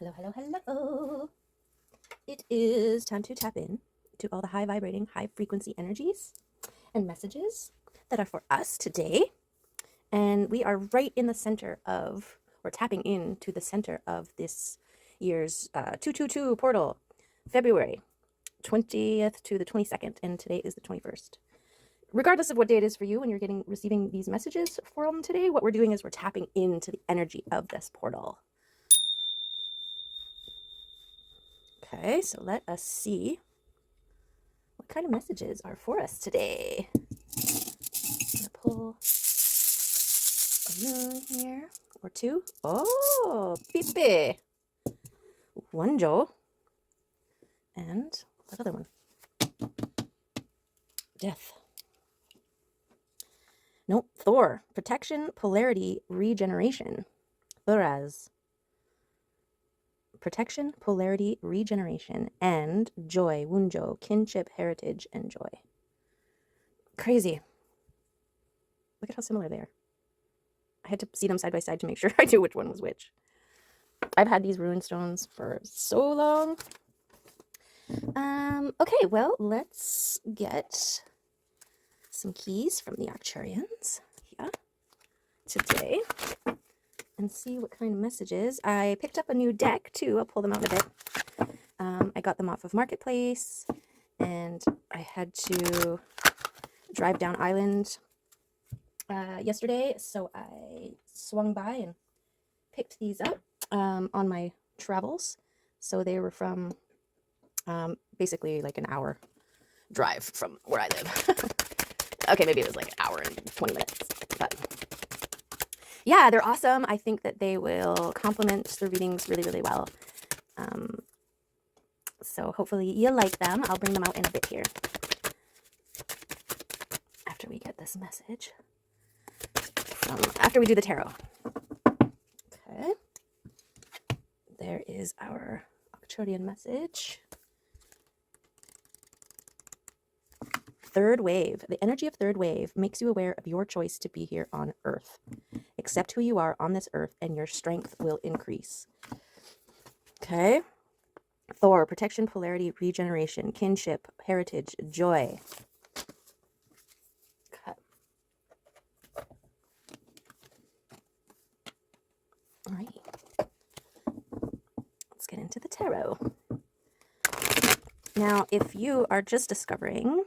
Hello, hello, hello. It is time to tap in to all the high vibrating, high frequency energies and messages that are for us today. And we are right in the center of, or tapping into the center of this year's 222 portal, February 20th to the 22nd, and today is the 21st. Regardless of what day it is for you when you're receiving these messages from today, what we're doing is we're tapping into the energy of this portal. Okay, so let us see what kind of messages are for us today. I'm gonna pull a moon here, or two. Oh, Pipe. Wanjo. And that other one. Death. No, Thor. Protection, polarity, regeneration. Thoraz. Protection, polarity, regeneration, and joy, Wunjo, kinship, heritage, and joy. Crazy. Look at how similar they are. I had to see them side by side to make sure I knew which one was which. I've had these rune stones for so long. Okay, well, let's get some keys from the Arcturians here today and see what kind of messages. I picked up a new deck too. I'll pull them out in a bit. I got them off of Marketplace, and I had to drive down island yesterday, so I swung by and picked these up on my travels. So they were from basically like an hour drive from where I live. Okay, maybe it was like an hour and 20 minutes, but yeah, they're awesome. I think that they will complement the readings really, really well. So hopefully you'll like them. I'll bring them out in a bit here after we get this message after we do the tarot. Okay, there is our Arcturian message. Third wave. The energy of third wave makes you aware of your choice to be here on Earth. Accept who you are on this Earth and your strength will increase. Okay. Thor, protection, polarity, regeneration, kinship, heritage, joy. Okay. All right. Let's get into the tarot. Now, if you are just discovering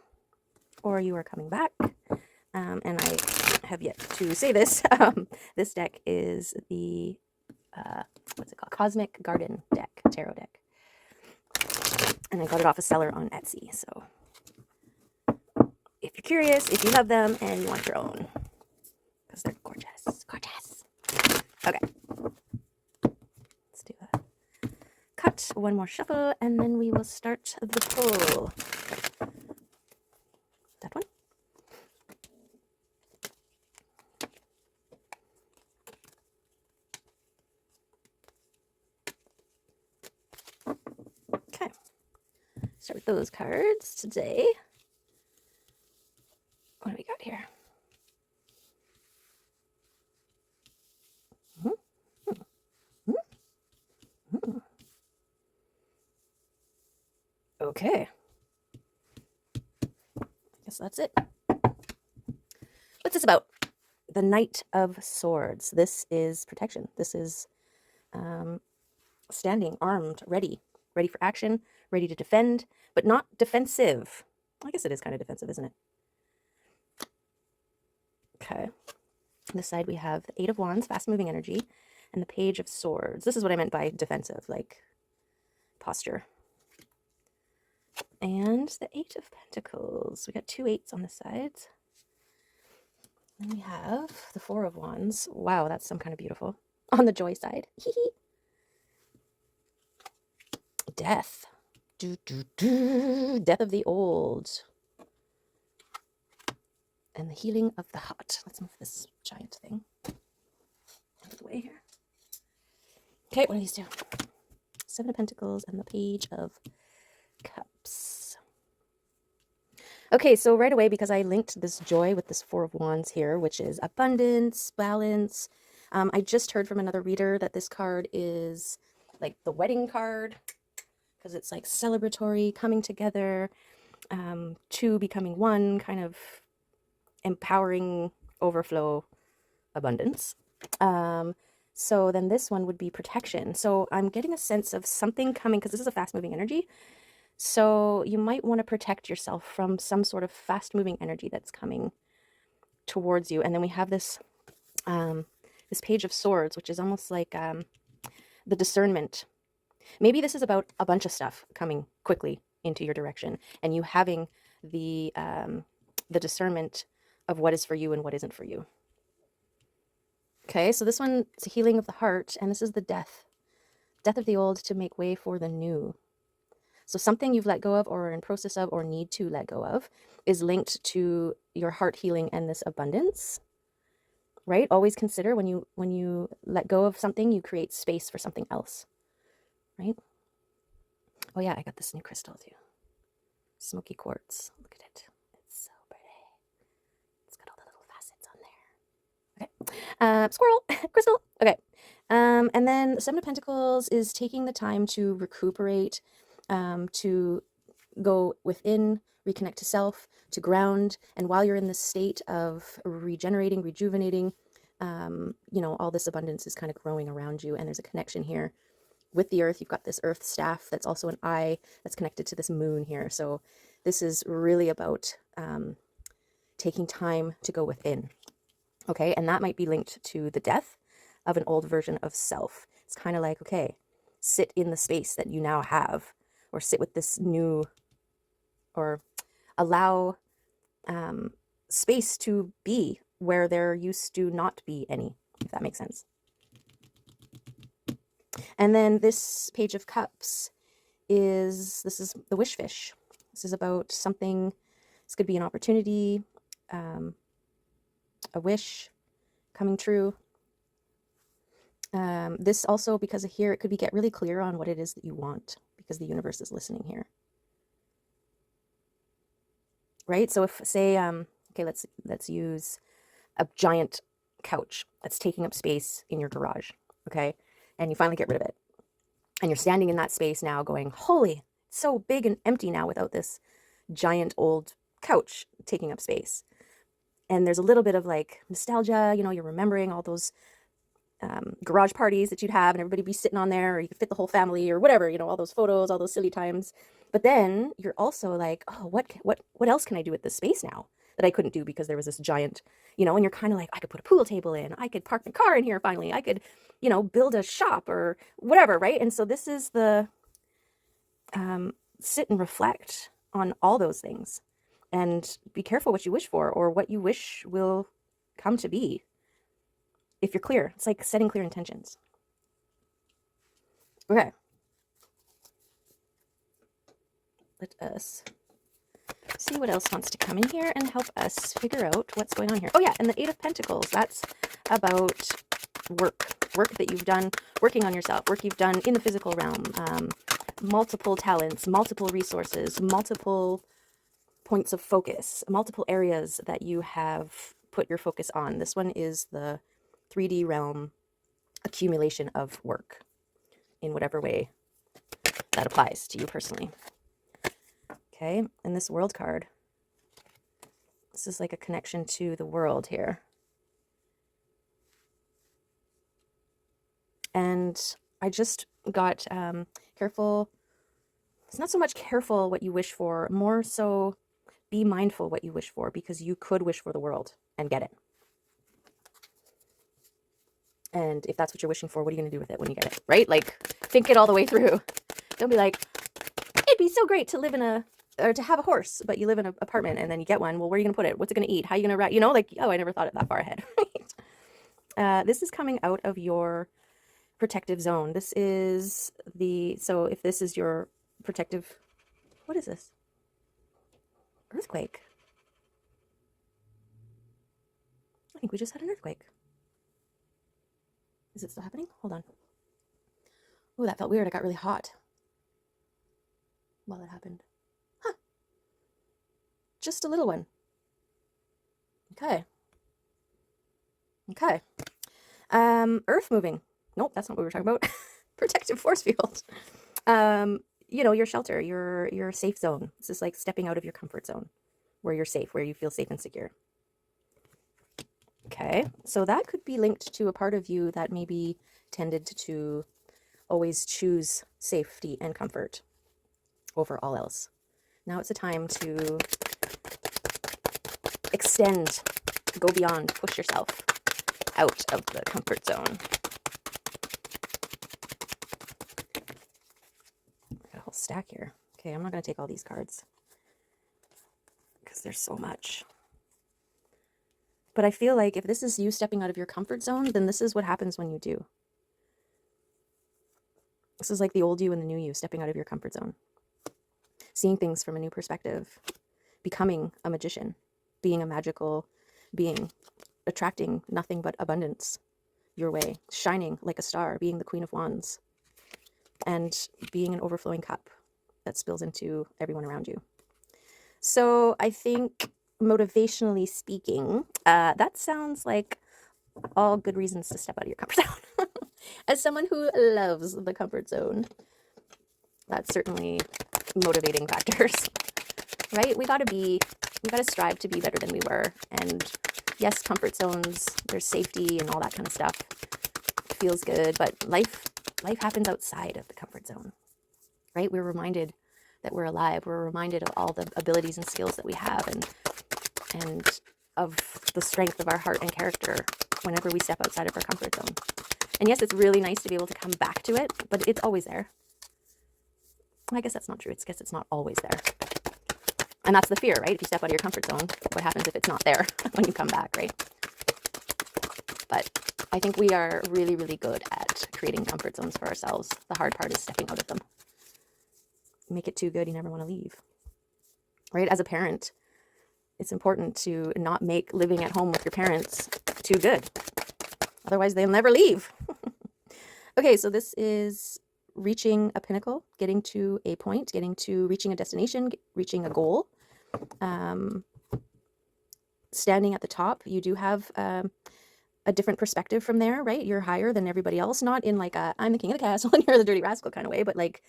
or you are coming back, and I have yet to say this, this deck is the, what's it called? Cosmic Garden deck, tarot deck. And I got it off a seller on Etsy, so if you're curious, if you love them, and you want your own, because they're gorgeous, gorgeous. Okay. Let's do a cut, one more shuffle, and then we will start the pull. That one. Okay. Start with those cards today. What do we got here? Okay. I guess that's it. What's this about? The Knight of Swords. This is protection. This is standing, armed, ready for action, ready to defend, but not defensive. I guess it is kind of defensive, isn't it? Okay. On this side, we have the Eight of Wands, fast-moving energy, and the Page of Swords. This is what I meant by defensive, like posture. And the Eight of Pentacles. We got two eights on the sides. Then we have the Four of Wands. Wow, that's some kind of beautiful. On the joy side. Death. Death of the old. And the healing of the heart. Let's move this giant thing out of the way here. Okay, what are these two? Seven of Pentacles and the Page of Cups. Okay, so right away, because I linked this joy with this Four of Wands here, which is abundance, balance. I just heard from another reader that this card is like the wedding card, because it's like celebratory, coming together, two becoming one, kind of empowering overflow abundance. So then this one would be protection. So I'm getting a sense of something coming, because this is a fast moving energy. So you might want to protect yourself from some sort of fast moving energy that's coming towards you. And then we have this this Page of Swords, which is almost like the discernment. Maybe this is about a bunch of stuff coming quickly into your direction, and you having the discernment of what is for you and what isn't for you. Okay, so this one is a healing of the heart, and this is the death of the old to make way for the new. So something you've let go of or are in process of or need to let go of is linked to your heart healing and this abundance, right? Always consider when you let go of something, you create space for something else, right? Oh yeah, I got this new crystal too. Smoky quartz. Look at it. It's so pretty. It's got all the little facets on there. Okay. Squirrel. Crystal. Okay. And then the Seven of Pentacles is taking the time to recuperate, to go within, reconnect to self, to ground. And while you're in this state of regenerating, rejuvenating, all this abundance is kind of growing around you. And there's a connection here with the earth. You've got this earth staff that's also an eye that's connected to this moon here. So this is really about taking time to go within. Okay, and that might be linked to the death of an old version of self. It's kind of like, okay, sit in the space that you now have, or sit with this new, or allow space to be where there used to not be any, if that makes sense. And then this Page of Cups this is the wish fish. This is about something. This could be an opportunity, a wish coming true. This also, because of here, it could be get really clear on what it is that you want, because the universe is listening here. Right? So if, say, okay, let's use a giant couch that's taking up space in your garage, okay? And you finally get rid of it. And you're standing in that space now going, holy, it's so big and empty now without this giant old couch taking up space. And there's a little bit of like nostalgia, you're remembering all those garage parties that you'd have and everybody be sitting on there, or you could fit the whole family or whatever, all those photos, all those silly times. But then you're also like, oh, what else can I do with this space now that I couldn't do because there was this giant, and you're kind of like, I could put a pool table in, I could park my car in here finally, I could, build a shop or whatever, right? And so this is the sit and reflect on all those things and be careful what you wish for or what you wish will come to be. If you're clear, it's like setting clear intentions. Okay. Let us see what else wants to come in here and help us figure out what's going on here. Oh yeah, and the Eight of Pentacles, that's about work that you've done, working on yourself, work you've done in the physical realm, multiple talents, multiple resources, multiple points of focus, multiple areas that you have put your focus on. This one is the 3D realm accumulation of work in whatever way that applies to you personally. Okay, and this World card, this is like a connection to the world here. And I just got careful. It's not so much careful what you wish for, more so be mindful what you wish for, because you could wish for the world and get it. And if that's what you're wishing for, what are you going to do with it when you get it, right? Like, think it all the way through. Don't be like, it'd be so great to live in or to have a horse, but you live in an apartment and then you get one. Well, where are you going to put it? What's it going to eat? How are you going to rat? Like, oh, I never thought it that far ahead. This is coming out of your protective zone. This is so if this is your protective, what is this? Earthquake. I think we just had an earthquake. Is it still happening? Hold on. Oh, that felt weird. I got really hot while that happened. Huh. Just a little one. Okay. Okay. Earth moving. Nope, that's not what we were talking about. protective force field. You know, your shelter, your safe zone. This is like stepping out of your comfort zone where you're safe, where you feel safe and secure. Okay, so that could be linked to a part of you that maybe tended to always choose safety and comfort over all else. Now it's a time to extend, go beyond, push yourself out of the comfort zone. Got a whole stack here. Okay, I'm not going to take all these cards because there's so much. But I feel like if this is you stepping out of your comfort zone, then this is what happens when you do. This is like the old you and the new you stepping out of your comfort zone. Seeing things from a new perspective. Becoming a magician. Being a magical being. Attracting nothing but abundance your way. Shining like a star. Being the Queen of Wands. And being an overflowing cup that spills into everyone around you. So I think, motivationally speaking, that sounds like all good reasons to step out of your comfort zone. As someone who loves the comfort zone, that's certainly motivating factors, right? We gotta strive to be better than we were. And yes, comfort zones, there's safety and all that kind of stuff. It feels good, but life happens outside of the comfort zone, right? We're reminded that we're alive. We're reminded of all the abilities and skills that we have, and of the strength of our heart and character whenever we step outside of our comfort zone. And yes, it's really nice to be able to come back to it, but it's always there. I guess that's not true. I guess it's not always there. And that's the fear, right? If you step out of your comfort zone, what happens if it's not there when you come back, right? But I think we are really, really good at creating comfort zones for ourselves. The hard part is stepping out of them. Make it too good, you never want to leave, right? As a parent, it's important to not make living at home with your parents too good. Otherwise, they'll never leave. Okay, so this is reaching a pinnacle, getting to a point, reaching a destination, reaching a goal. Standing at the top, you do have a different perspective from there, right? You're higher than everybody else, not in like a, I'm the king of the castle and you're the dirty rascal kind of way, but like,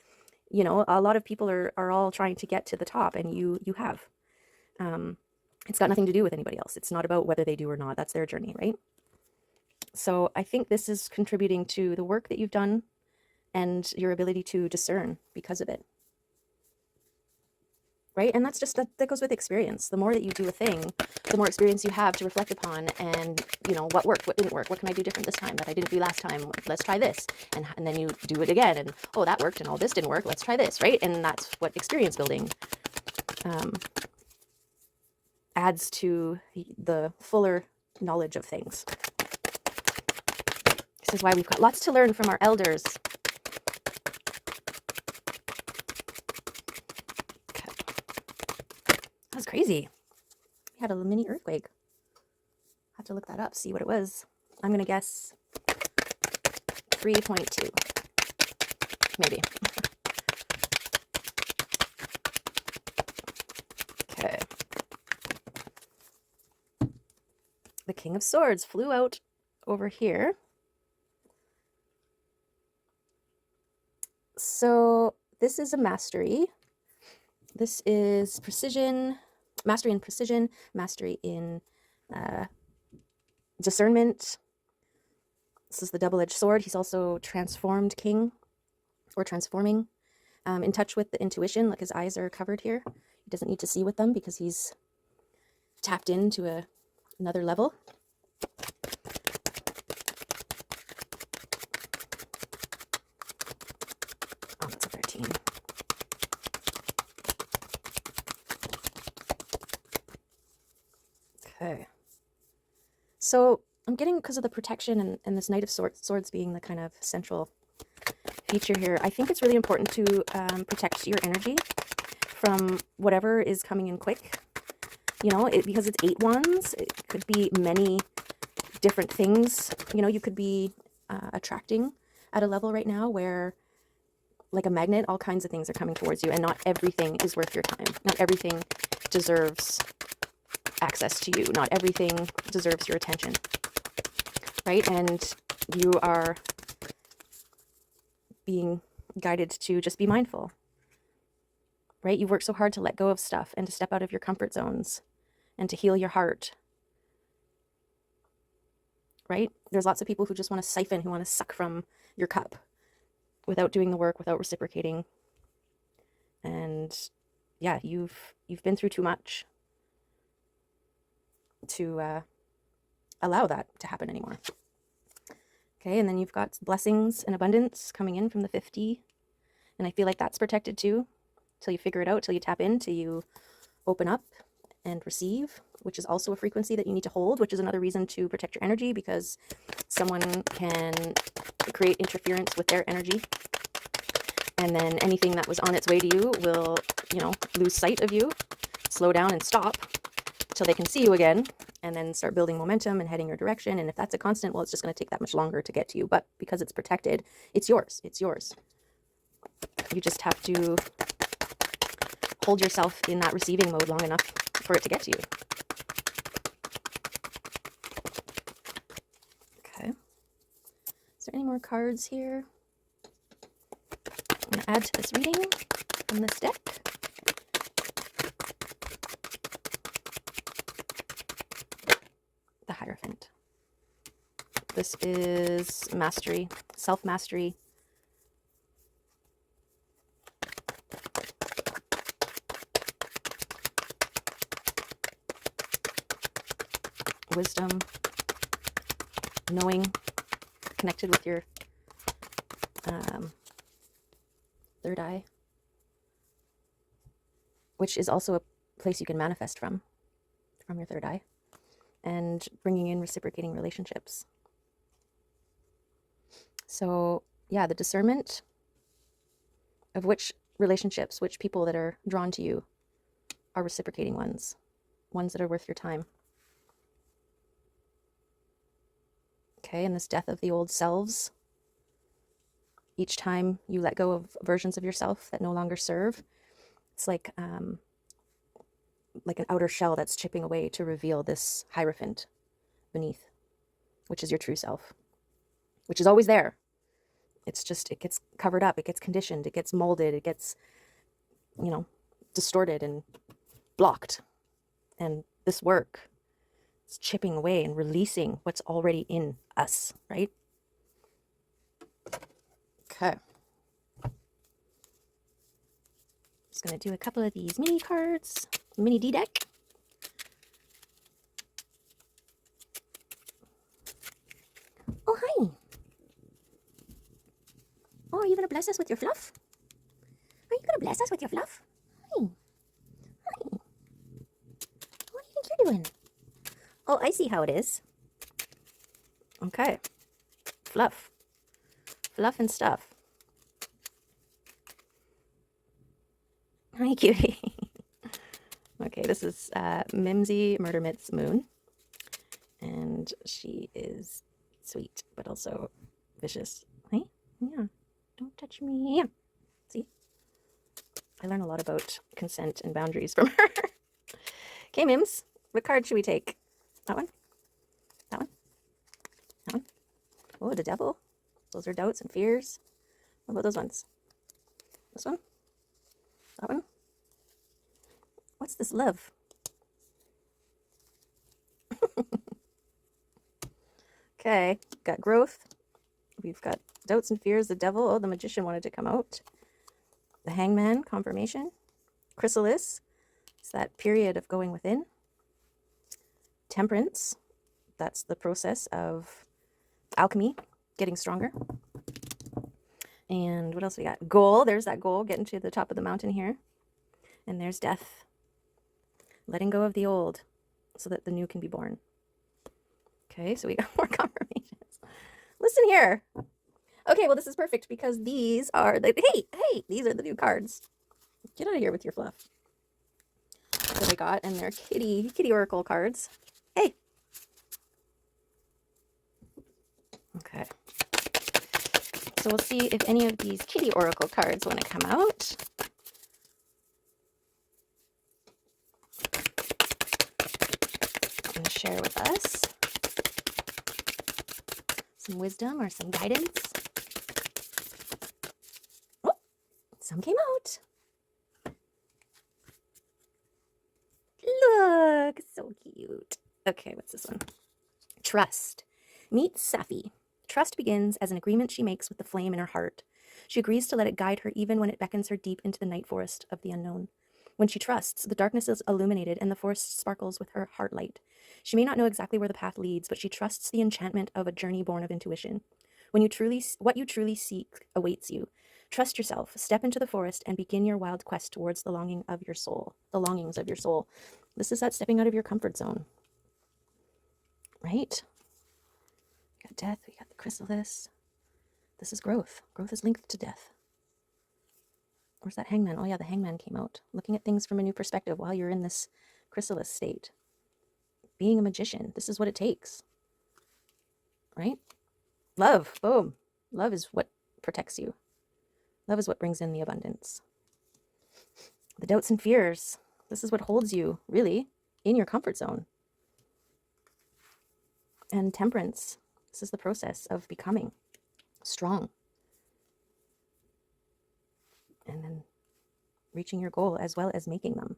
you know, a lot of people are all trying to get to the top, and you have. It's got nothing to do with anybody else. It's not about whether they do or not. That's their journey, right? So I think this is contributing to the work that you've done and your ability to discern because of it. Right? And that's just, that goes with experience. The more that you do a thing, the more experience you have to reflect upon, and, you know, what worked, what didn't work, what can I do different this time that I didn't do last time? Let's try this. And then you do it again, and, oh, that worked, and oh, this didn't work, let's try this, right? And that's what experience building adds to the fuller knowledge of things. This is why we've got lots to learn from our elders. Okay. That was crazy. We had a mini earthquake. I have to look that up, see what it was. I'm going to guess 3.2. Maybe. Okay. The King of Swords flew out over here. So this is a mastery. This is precision, mastery in precision, mastery in discernment. This is the double-edged sword. He's also transformed king, or transforming, in touch with the intuition. Like, his eyes are covered here. He doesn't need to see with them because he's tapped into another level. Oh, that's a 13. Okay. So I'm getting, because of the protection and this Knight of Swords being the kind of central feature here, I think it's really important to protect your energy from whatever is coming in quick. You know, because it's 8 wands, it could be many different things. You know, you could be attracting at a level right now where, like a magnet, all kinds of things are coming towards you, and not everything is worth your time. Not everything deserves access to you. Not everything deserves your attention, right? And you are being guided to just be mindful, right? You work so hard to let go of stuff and to step out of your comfort zones and to heal your heart, right? There's lots of people who just want to siphon, who want to suck from your cup without doing the work, without reciprocating. And yeah, you've been through too much to allow that to happen anymore. Okay, and then you've got blessings and abundance coming in from the 50. And I feel like that's protected too, till you figure it out, till you tap in, till you open up and receive, which is also a frequency that you need to hold, which is another reason to protect your energy, because someone can create interference with their energy. And then anything that was on its way to you will, lose sight of you, slow down and stop till they can see you again, and then start building momentum and heading your direction. And if that's a constant, well, it's just going to take that much longer to get to you. But because it's protected, it's yours. It's yours. You just have to hold yourself in that receiving mode long enough for it to get to you. Okay. Is there any more cards here? I'm going to add to this reading from this deck. The Hierophant. This is mastery, self-mastery. Wisdom, knowing, connected with your third eye, which is also a place you can manifest from your third eye, and bringing in reciprocating relationships. So yeah, the discernment of which relationships, which people that are drawn to you are reciprocating ones that are worth your time. Okay, and this death of the old selves. Each time you let go of versions of yourself that no longer serve, it's like an outer shell that's chipping away to reveal this Hierophant beneath, which is your true self, which is always there. It's just, it gets covered up, it gets conditioned, it gets molded, it gets, distorted and blocked. And this work is chipping away and releasing what's already in us, right? Okay. Just going to do a couple of these mini cards, mini D deck. Oh, hi. Oh, are you going to bless us with your fluff? Are you going to bless us with your fluff? Hi. Hi. What do you think you're doing? Oh, I see how it is. Okay. Fluff. Fluff and stuff. Hi, cutie. Okay, this is Mimsy Murder Myth's Moon. And she is sweet, but also vicious. Hey? Yeah. Don't touch me. Yeah. See? I learn a lot about consent and boundaries from her. Okay, Mims. What card should we take? That one? That one? That one? Oh, the Devil. Those are doubts and fears. What about those ones? This one? That one? What's this love? Okay, got growth. We've got doubts and fears, the Devil. Oh, the Magician wanted to come out. The Hangman, confirmation. Chrysalis, it's that period of going within. Temperance, that's the process of alchemy, getting stronger. And what else we got? Goal, there's that goal, getting to the top of the mountain here. And there's death, letting go of the old so that the new can be born. Okay, so we got more confirmations. Listen here. Okay, well, this is perfect because these are the, hey, these are the new cards. Get out of here with your fluff that I got, and they're kitty oracle cards. Hey. Okay. So we'll see if any of these kitty oracle cards want to come out. And share with us some wisdom or some guidance. Some came out. Look, so cute. Okay, what's this one? Trust. Meet Safi. Trust begins as an agreement she makes with the flame in her heart. She agrees to let it guide her even when it beckons her deep into the night forest of the unknown. When she trusts, the darkness is illuminated and the forest sparkles with her heart light. She may not know exactly where the path leads, but she trusts the enchantment of a journey born of intuition. What you truly seek awaits you. Trust yourself, step into the forest, and begin your wild quest towards the longings of your soul. This is that stepping out of your comfort zone. Right? We got death, we got the chrysalis. This is growth. Growth is linked to death. Where's that hangman? Oh yeah, the hangman came out. Looking at things from a new perspective while you're in this chrysalis state. Being a magician. This is what it takes. Right? Love. Boom. Love is what protects you. Love is what brings in the abundance. The doubts and fears. This is what holds you, really, in your comfort zone. And temperance. This is the process of becoming strong. And then reaching your goal as well as making them.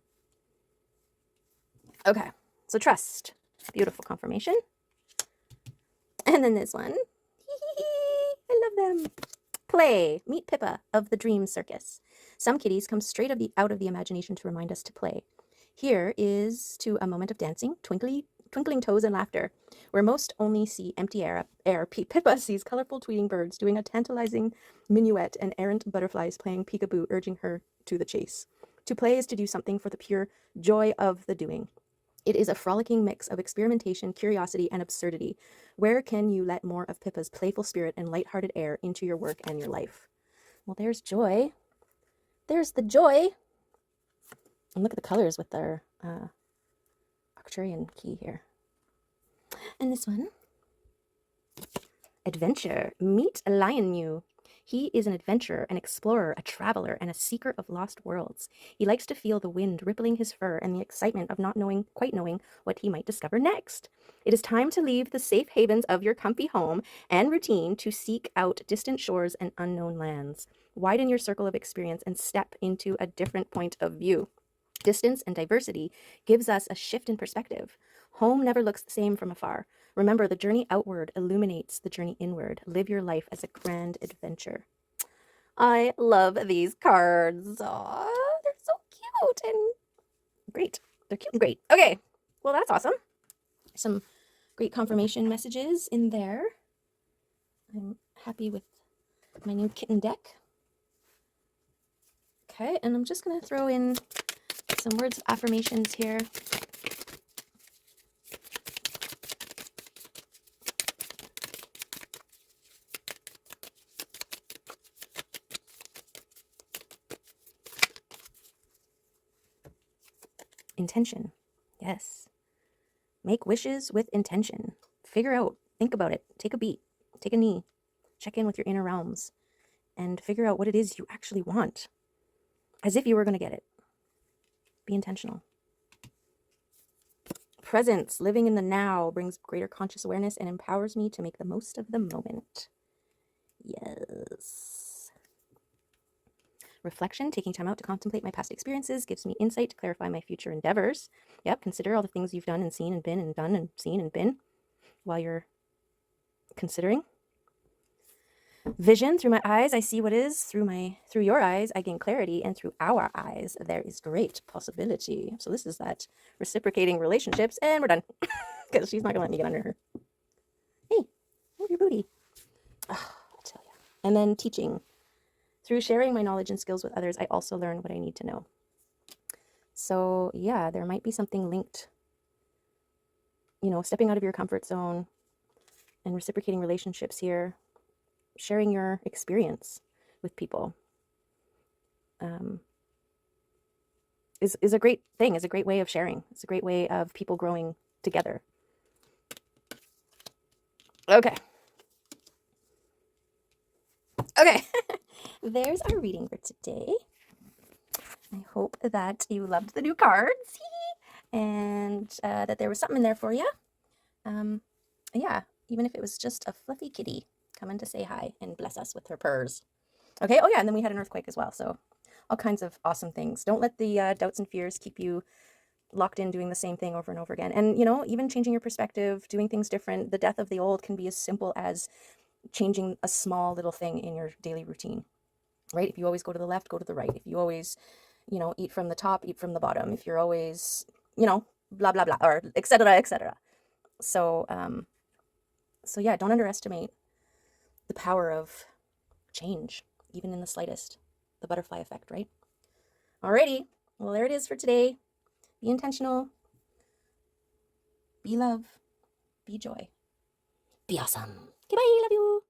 Okay, so trust. Beautiful confirmation. And then this one. I love them. Play. Meet Pippa of the Dream Circus. Some kitties come straight out of the imagination to remind us to play. Here is to a moment of dancing, twinkling toes and laughter. Where most only see empty air, Pippa sees colorful tweeting birds doing a tantalizing minuet and errant butterflies playing peekaboo, urging her to the chase. To play is to do something for the pure joy of the doing. It is a frolicking mix of experimentation, curiosity, and absurdity. Where can you let more of Pippa's playful spirit and lighthearted air into your work and your life? Well, there's joy. There's the joy. And look at the colors with their Arcturian key here. And this one. Adventure. Meet Lion Mew. He is an adventurer, an explorer, a traveler, and a seeker of lost worlds. He likes to feel the wind rippling his fur and the excitement of not quite knowing what he might discover next. It is time to leave the safe havens of your comfy home and routine to seek out distant shores and unknown lands. Widen your circle of experience and step into a different point of view. Distance and diversity gives us a shift in perspective. Home never looks the same from afar. Remember, the journey outward illuminates the journey inward. Live your life as a grand adventure. I love these cards. Aw, they're so cute and great. They're cute and great. Okay, well, that's awesome. Some great confirmation messages in there. I'm happy with my new kitten deck. Okay, and I'm just going to throw in some words of affirmations here. Intention. Yes. Make wishes with intention. Figure out, think about it, take a beat, take a knee, check in with your inner realms, and figure out what it is you actually want, as if you were going to get it. Be intentional. Presence, living in the now, brings greater conscious awareness and empowers me to make the most of the moment. Yes. Reflection, taking time out to contemplate my past experiences, gives me insight to clarify my future endeavors. Yep, consider all the things you've done and seen and been and done and seen and been while you're considering. Vision, through my eyes, I see what is. Through your eyes, I gain clarity. And through our eyes, there is great possibility. So this is that reciprocating relationships. And we're done. Because she's not going to let me get under her. Hey, move your booty. Oh, I tell ya. And then teaching. Through sharing my knowledge and skills with others, I also learn what I need to know. So yeah, there might be something linked, stepping out of your comfort zone and reciprocating relationships here, sharing your experience with people is a great thing, is a great way of sharing. It's a great way of people growing together. Okay. There's our reading for today. I hope that you loved the new cards and that there was something in there for you. Yeah, even if it was just a fluffy kitty coming to say hi and bless us with her purrs. Okay, oh yeah, and then we had an earthquake as well, so all kinds of awesome things. Don't let the doubts and fears keep you locked in doing the same thing over and over again. And, you know, even changing your perspective, doing things different. The death of the old can be as simple as changing a small little thing in your daily routine, right? If you always go to the left, go to the right. If you always, you know, eat from the top, eat from the bottom. If you're always, you know, blah, blah, blah, or et cetera, et cetera. So, so yeah, don't underestimate the power of change, even in the slightest. The butterfly effect, right? Alrighty. Well, there it is for today. Be intentional. Be love. Be joy. Be awesome. Okay, bye. Love you.